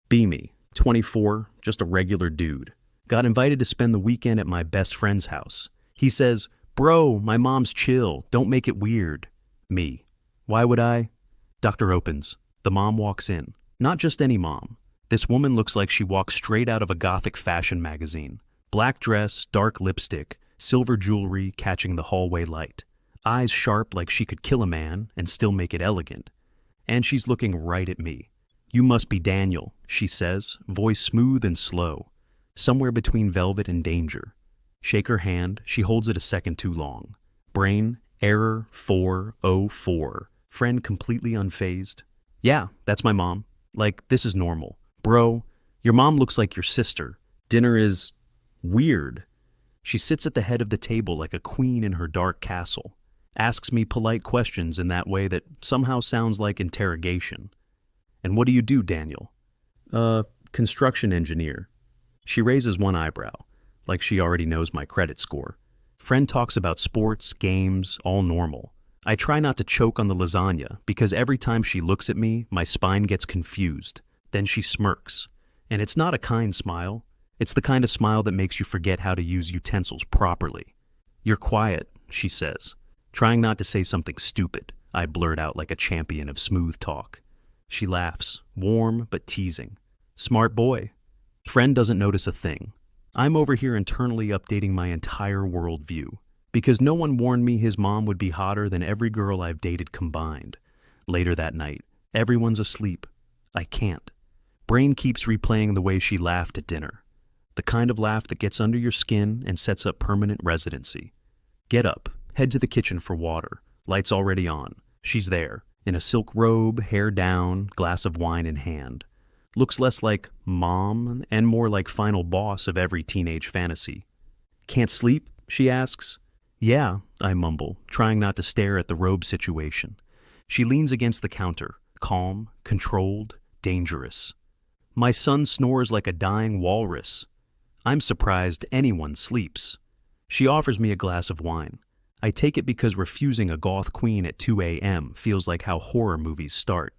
Be me, 24, just a regular dude. Got invited to spend the weekend at my best friend's house. He says, "Bro, my mom's chill, don't make it weird." Me. Why would I? Doctor opens. The mom walks in. Not just any mom. This woman looks like she walks straight out of a Gothic fashion magazine. Black dress, dark lipstick, silver jewelry catching the hallway light. Eyes sharp like she could kill a man and still make it elegant. And she's looking right at me. "You must be Daniel," she says, voice smooth and slow, somewhere between velvet and danger. Shake her hand, she holds it a second too long. Brain, error 404. Friend completely unfazed. "Yeah, that's my mom. Like, this is normal. Bro, your mom looks like your sister. Dinner is weird." She sits at the head of the table like a queen in her dark castle. Asks me polite questions in that way that somehow sounds like interrogation. "And what do you do, Daniel?" Construction engineer." She raises one eyebrow, like she already knows my credit score. Friend talks about sports, games, all normal. I try not to choke on the lasagna because every time she looks at me, my spine gets confused. Then she smirks. And it's not a kind smile. It's the kind of smile that makes you forget how to use utensils properly. "You're quiet," she says. Trying not to say something stupid, I blurt out like a champion of smooth talk. She laughs, warm but teasing. "Smart boy." Friend doesn't notice a thing. I'm over here internally updating my entire worldview, because no one warned me his mom would be hotter than every girl I've dated combined. Later that night, everyone's asleep. I can't. Brain keeps replaying the way she laughed at dinner. The kind of laugh that gets under your skin and sets up permanent residency. Get up, head to the kitchen for water. Lights already on. She's there, in a silk robe, hair down, glass of wine in hand. Looks less like mom and more like final boss of every teenage fantasy. "Can't sleep?" she asks. "Yeah," I mumble, trying not to stare at the robe situation. She leans against the counter, calm, controlled, dangerous. "My son snores like a dying walrus." I'm surprised anyone sleeps. She offers me a glass of wine. I take it because refusing a Goth queen at 2 a.m. feels like how horror movies start.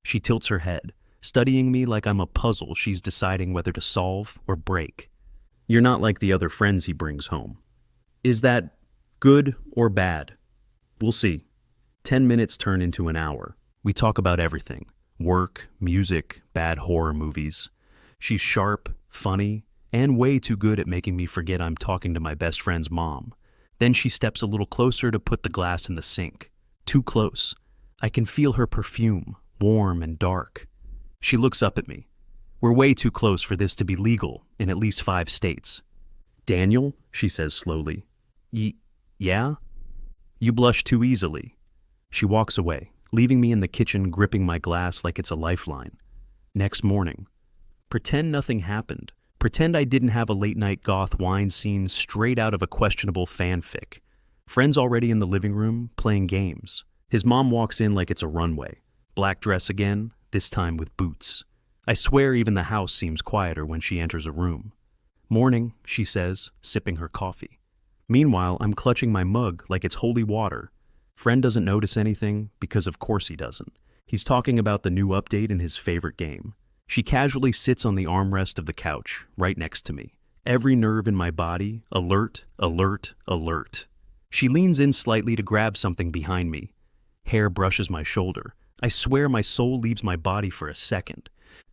She tilts her head, studying me like I'm a puzzle she's deciding whether to solve or break. "You're not like the other friends he brings home." Is that good or bad? We'll see. 10 minutes turn into an hour. We talk about everything. Work, music, bad horror movies. She's sharp, funny, and way too good at making me forget I'm talking to my best friend's mom. Then she steps a little closer to put the glass in the sink. Too close. I can feel her perfume, warm and dark. She looks up at me. We're way too close for this to be legal in at least 5 states. "Daniel," she says slowly. Yeah? You blush too easily." She walks away, leaving me in the kitchen gripping my glass like it's a lifeline. Next morning. Pretend nothing happened. Pretend I didn't have a late-night goth wine scene straight out of a questionable fanfic. Friend's already in the living room, playing games. His mom walks in like it's a runway. Black dress again, this time with boots. I swear even the house seems quieter when she enters a room. "Morning," she says, sipping her coffee. Meanwhile, I'm clutching my mug like it's holy water. Friend doesn't notice anything, because of course he doesn't. He's talking about the new update in his favorite game. She casually sits on the armrest of the couch, right next to me. Every nerve in my body, alert, alert, alert. She leans in slightly to grab something behind me. Hair brushes my shoulder. I swear my soul leaves my body for a second.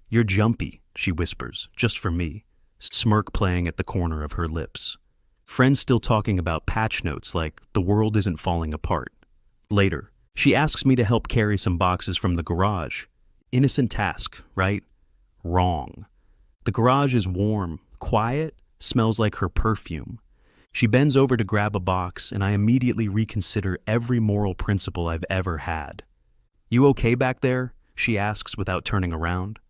"You're jumpy," she whispers, just for me, smirk playing at the corner of her lips. Friend's still talking about patch notes like the world isn't falling apart. Later, she asks me to help carry some boxes from the garage. Innocent task, right? Wrong. The garage is warm, quiet, smells like her perfume. She bends over to grab a box, and I immediately reconsider every moral principle I've ever had. "You okay back there?" she asks without turning around.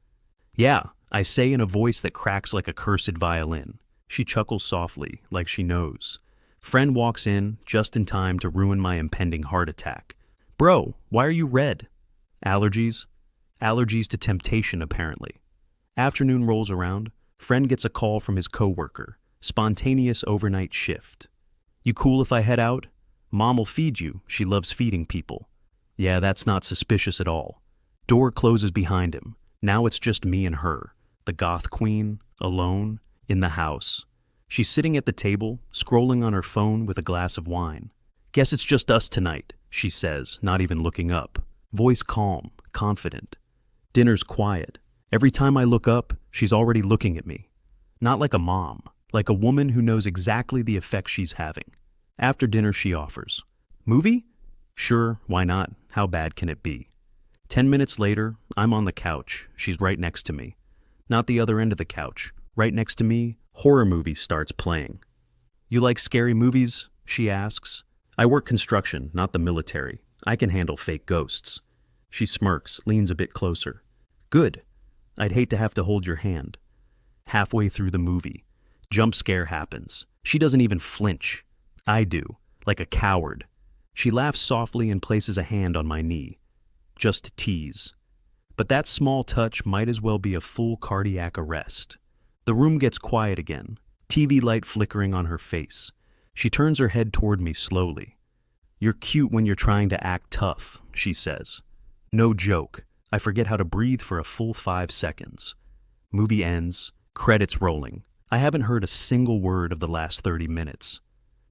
"Yeah," I say in a voice that cracks like a cursed violin. She chuckles softly, like she knows. Friend walks in, just in time to ruin my impending heart attack. "Bro, why are you red?" "Allergies." Allergies to temptation, apparently. Afternoon rolls around. Friend gets a call from his coworker. Spontaneous overnight shift. "You cool if I head out? Mom'll feed you. She loves feeding people." Yeah, that's not suspicious at all. Door closes behind him. Now it's just me and her, the goth queen, alone, in the house. She's sitting at the table, scrolling on her phone with a glass of wine. Guess it's just us tonight, she says, not even looking up. Voice calm, confident. Dinner's quiet. Every time I look up, she's already looking at me. Not like a mom, like a woman who knows exactly the effect she's having. After dinner, she offers. Movie? Sure, why not? How bad can it be? 10 minutes later, I'm on the couch. She's right next to me. Not the other end of the couch. Right next to me, horror movie starts playing. You like scary movies? She asks. I work construction, not the military. I can handle fake ghosts. She smirks, leans a bit closer. Good. I'd hate to have to hold your hand. Halfway through the movie, jump scare happens. She doesn't even flinch. I do, like a coward. She laughs softly and places a hand on my knee. Just to tease. But that small touch might as well be a full cardiac arrest. The room gets quiet again, TV light flickering on her face. She turns her head toward me slowly. You're cute when you're trying to act tough, she says. No joke. I forget how to breathe for a full 5 seconds. Movie ends, credits rolling. I haven't heard a single word of the last 30 minutes.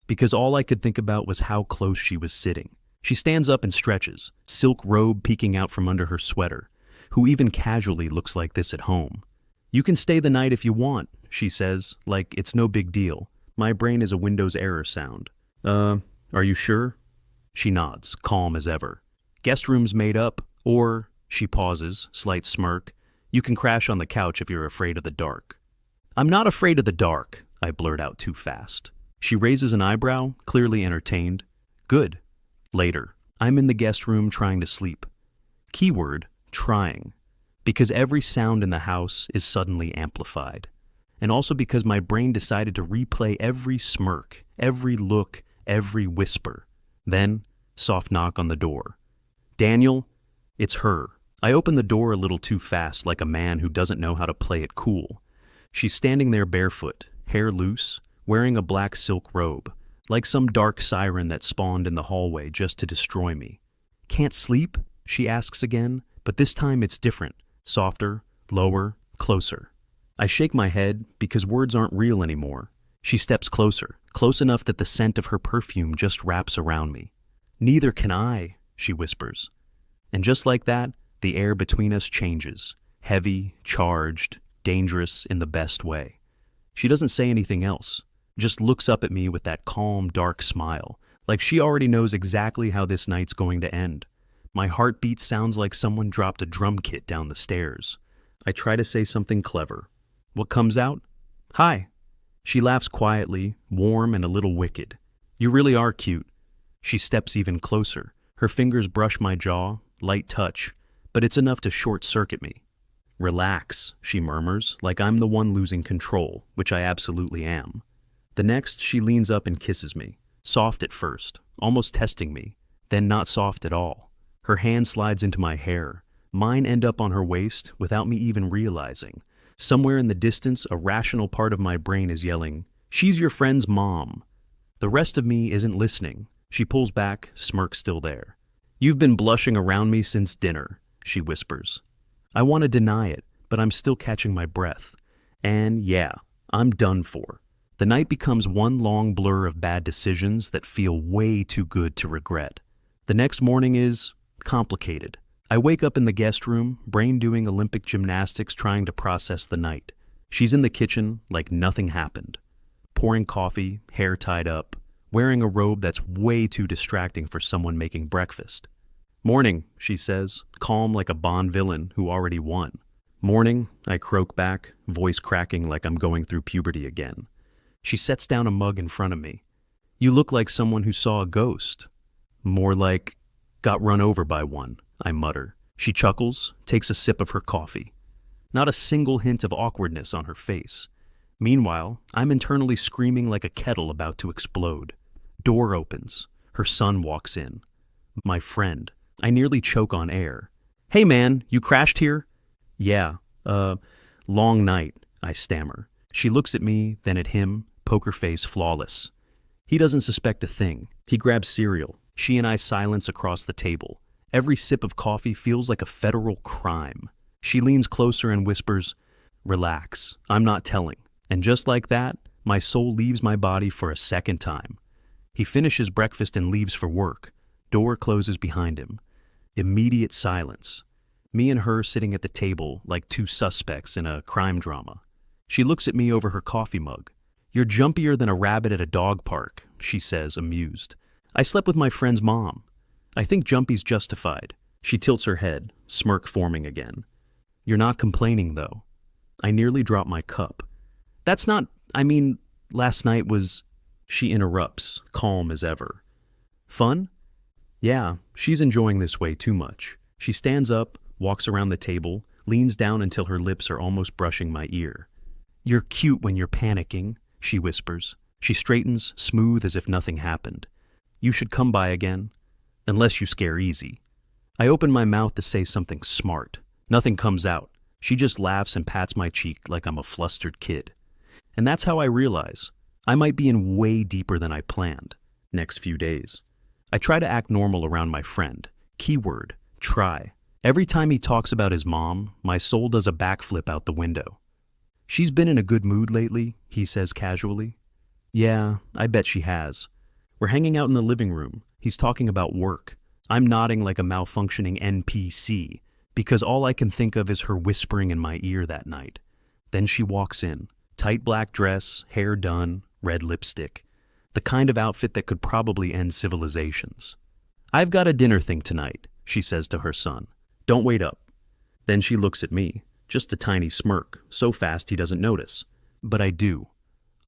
Because all I could think about was how close she was sitting. She stands up and stretches, silk robe peeking out from under her sweater. Who even casually looks like this at home? You can stay the night if you want, she says, like it's no big deal. My brain is a Windows error sound. Are you sure? She nods, calm as ever. Guest room's made up, or, she pauses, slight smirk, you can crash on the couch if you're afraid of the dark. I'm not afraid of the dark, I blurt out too fast. She raises an eyebrow, clearly entertained. Good. Later, I'm in the guest room trying to sleep. Keyword, trying. Because every sound in the house is suddenly amplified. And also because my brain decided to replay every smirk, every look, every whisper. Then, soft knock on the door. Daniel, it's her. I open the door a little too fast, like a man who doesn't know how to play it cool. She's standing there barefoot, hair loose, wearing a black silk robe, like some dark siren that spawned in the hallway just to destroy me. Can't sleep? She asks again, but this time it's different. Softer, lower, closer. I shake my head because words aren't real anymore. She steps closer, close enough that the scent of her perfume just wraps around me. Neither can I, she whispers. And just like that, the air between us changes. Heavy, charged, dangerous in the best way. She doesn't say anything else, just looks up at me with that calm, dark smile, like she already knows exactly how this night's going to end. My heartbeat sounds like someone dropped a drum kit down the stairs. I try to say something clever. What comes out? Hi. She laughs quietly, warm and a little wicked. You really are cute. She steps even closer. Her fingers brush my jaw, light touch, but it's enough to short-circuit me. Relax, she murmurs, like I'm the one losing control, which I absolutely am. The next, she leans up and kisses me. Soft at first, almost testing me, then not soft at all. Her hand slides into my hair. Mine end up on her waist without me even realizing. Somewhere in the distance, a rational part of my brain is yelling, "She's your friend's mom." The rest of me isn't listening. She pulls back, smirk still there. You've been blushing around me since dinner, she whispers. I want to deny it, but I'm still catching my breath. And yeah, I'm done for. The night becomes one long blur of bad decisions that feel way too good to regret. The next morning is complicated. I wake up in the guest room, brain doing Olympic gymnastics trying to process the night. She's in the kitchen like nothing happened. Pouring coffee, hair tied up, wearing a robe that's way too distracting for someone making breakfast. Morning, she says, calm like a Bond villain who already won. Morning, I croak back, voice cracking like I'm going through puberty again. She sets down a mug in front of me. You look like someone who saw a ghost. More like, got run over by one, I mutter. She chuckles, takes a sip of her coffee. Not a single hint of awkwardness on her face. Meanwhile, I'm internally screaming like a kettle about to explode. Door opens. Her son walks in. My friend. I nearly choke on air. Hey man, you crashed here? Yeah, long night, I stammer. She looks at me, then at him, poker face flawless. He doesn't suspect a thing. He grabs cereal. She and I silence across the table. Every sip of coffee feels like a federal crime. She leans closer and whispers, "Relax, I'm not telling." And just like that, my soul leaves my body for a second time. He finishes breakfast and leaves for work. Door closes behind him. Immediate silence. Me and her sitting at the table like two suspects in a crime drama. She looks at me over her coffee mug. "You're jumpier than a rabbit at a dog park," she says, amused. "I slept with my friend's mom. I think jumpy's justified." She tilts her head, smirk forming again. "You're not complaining, though." I nearly drop my cup. "That's not, last night was—" She interrupts, calm as ever. "Fun?" "Yeah, she's enjoying this way too much." She stands up, walks around the table, leans down until her lips are almost brushing my ear. "You're cute when you're panicking," she whispers. She straightens, smooth as if nothing happened. "You should come by again. Unless you scare easy." I open my mouth to say something smart. Nothing comes out. She just laughs and pats my cheek like I'm a flustered kid. And that's how I realize I might be in way deeper than I planned. Next few days, I try to act normal around my friend. Keyword, try. Every time he talks about his mom, my soul does a backflip out the window. "She's been in a good mood lately," he says casually. "Yeah, I bet she has." We're hanging out in the living room. He's talking about work. I'm nodding like a malfunctioning NPC, because all I can think of is her whispering in my ear that night. Then she walks in. Tight black dress, hair done, red lipstick. The kind of outfit that could probably end civilizations. "I've got a dinner thing tonight," she says to her son. "Don't wait up." Then she looks at me, just a tiny smirk, so fast he doesn't notice. But I do.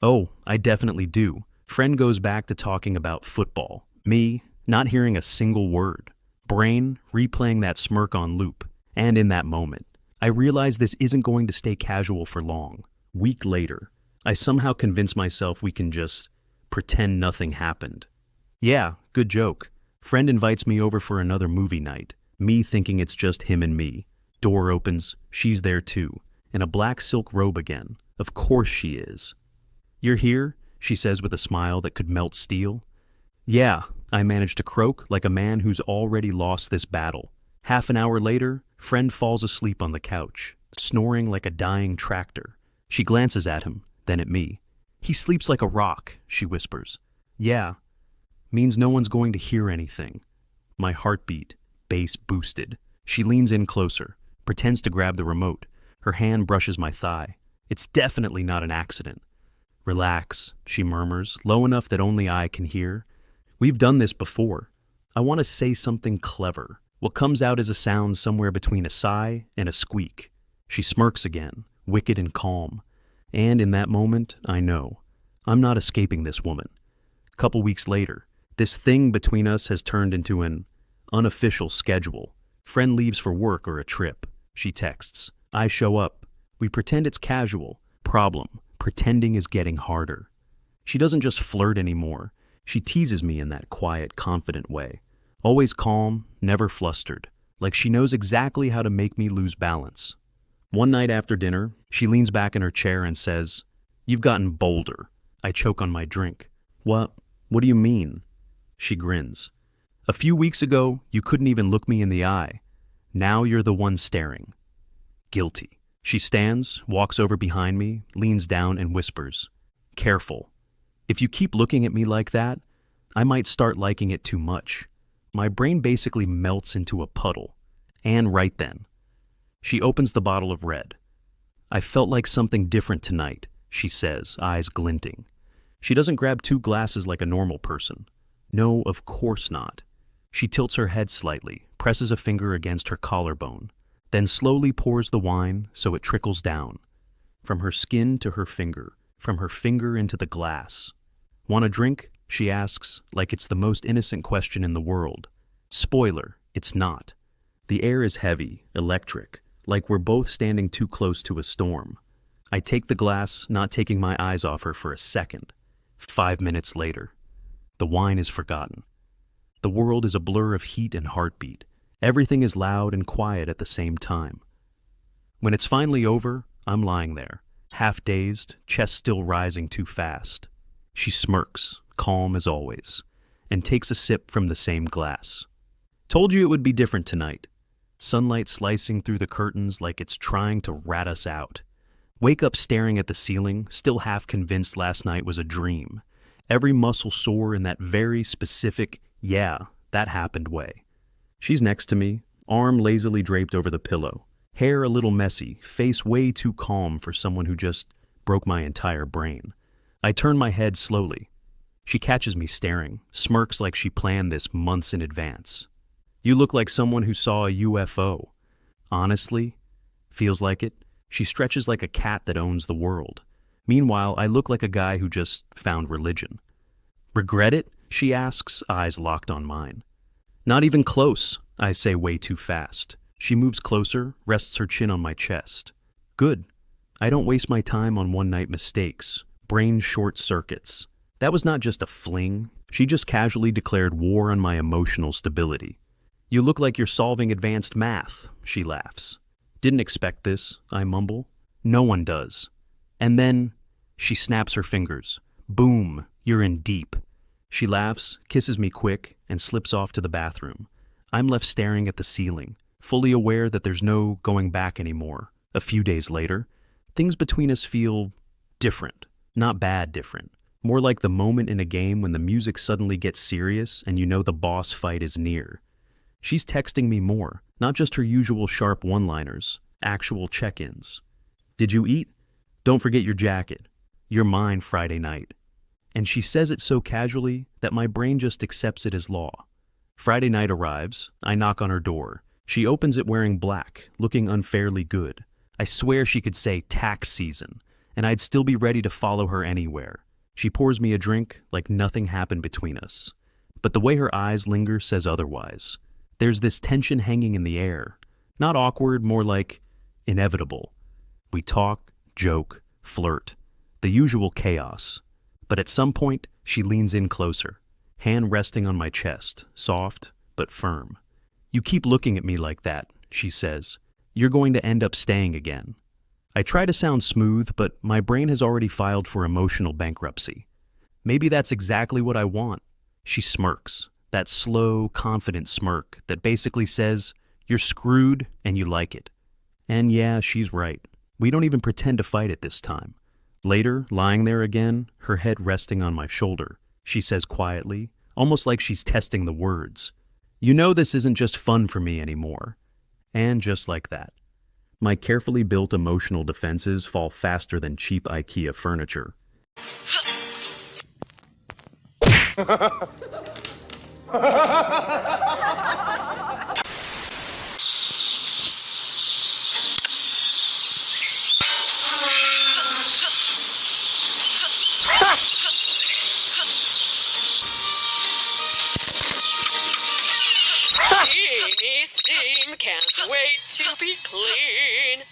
Oh, I definitely do. Friend goes back to talking about football. Me, not hearing a single word. Brain, replaying that smirk on loop. And in that moment, I realize this isn't going to stay casual for long. Week later, I somehow convince myself we can just pretend nothing happened. Yeah, good joke. Friend invites me over for another movie night. Me thinking it's just him and me. Door opens, she's there too, in a black silk robe again. Of course she is. "You're here?" she says with a smile that could melt steel. "Yeah," I manage to croak like a man who's already lost this battle. Half an hour later, friend falls asleep on the couch, snoring like a dying tractor. She glances at him, then at me. "He sleeps like a rock," she whispers. "Yeah." Means no one's going to hear anything. My heartbeat, bass boosted. She leans in closer, pretends to grab the remote. Her hand brushes my thigh. It's definitely not an accident. "Relax," she murmurs, low enough that only I can hear. "We've done this before." I want to say something clever. What comes out is a sound somewhere between a sigh and a squeak. She smirks again, wicked and calm. And in that moment, I know. I'm not escaping this woman. A couple weeks later, this thing between us has turned into an unofficial schedule. Friend leaves for work or a trip. She texts. I show up. We pretend it's casual. Problem, pretending is getting harder. She doesn't just flirt anymore. She teases me in that quiet, confident way. Always calm, never flustered. Like she knows exactly how to make me lose balance. One night after dinner, she leans back in her chair and says, "You've gotten bolder." I choke on my drink. What do you mean?" She grins. "A few weeks ago, you couldn't even look me in the eye. Now you're the one staring." Guilty. She stands, walks over behind me, leans down and whispers, "Careful. If you keep looking at me like that, I might start liking it too much." My brain basically melts into a puddle. And right then, she opens the bottle of red. "I felt like something different tonight," she says, eyes glinting. She doesn't grab two glasses like a normal person. No, of course not. She tilts her head slightly, presses a finger against her collarbone, then slowly pours the wine so it trickles down. From her skin to her finger, from her finger into the glass. "Want a drink?" she asks, like it's the most innocent question in the world. Spoiler, it's not. The air is heavy, electric, like we're both standing too close to a storm. I take the glass, not taking my eyes off her for a second. 5 minutes later, the wine is forgotten. The world is a blur of heat and heartbeat. Everything is loud and quiet at the same time. When it's finally over, I'm lying there, half dazed, chest still rising too fast. She smirks, calm as always, and takes a sip from the same glass. "Told you it would be different tonight." sunlight slicing through the curtains like it's trying to rat us out. Wake up staring at the ceiling, still half convinced last night was a dream. Every muscle sore in that very specific, yeah, that happened way. She's next to me, arm lazily draped over the pillow, hair a little messy, face way too calm for someone who just broke my entire brain. I turn my head slowly. She catches me staring, smirks like she planned this months in advance. You look like someone who saw a UFO. Honestly, feels like it. She stretches like a cat that owns the world. Meanwhile, I look like a guy who just found religion. Regret it? She asks, eyes locked on mine. Not even close, I say way too fast. She moves closer, rests her chin on my chest. Good. I don't waste my time on one-night mistakes, brain short circuits. That was not just a fling. She just casually declared war on my emotional stability. You look like you're solving advanced math, she laughs. Didn't expect this, I mumble. No one does. And then she snaps her fingers. Boom, you're in deep. She laughs, kisses me quick, and slips off to the bathroom. I'm left staring at the ceiling, fully aware that there's no going back anymore. A few days later, things between us feel different. Not bad different. More like the moment in a game when the music suddenly gets serious and you know the boss fight is near. She's texting me more, not just her usual sharp one-liners, actual check-ins. Did you eat? Don't forget your jacket. You're mine Friday night. And she says it so casually that my brain just accepts it as law. Friday night arrives. I knock on her door. She opens it wearing black, looking unfairly good. I swear she could say tax season, and I'd still be ready to follow her anywhere. She pours me a drink like nothing happened between us. But the way her eyes linger says otherwise. There's this tension hanging in the air. Not awkward, more like inevitable. We talk, joke, flirt. The usual chaos. But at some point, she leans in closer, hand resting on my chest, soft but firm. You keep looking at me like that, she says. You're going to end up staying again. I try to sound smooth, but my brain has already filed for emotional bankruptcy. Maybe that's exactly what I want. She smirks, that slow, confident smirk that basically says, you're screwed and you like it. And yeah, she's right. We don't even pretend to fight it this time. Later, lying there again, her head resting on my shoulder, she says quietly, almost like she's testing the words. You know this isn't just fun for me anymore. And just like that, my carefully built emotional defenses fall faster than cheap IKEA furniture. Steam, can't wait to be clean.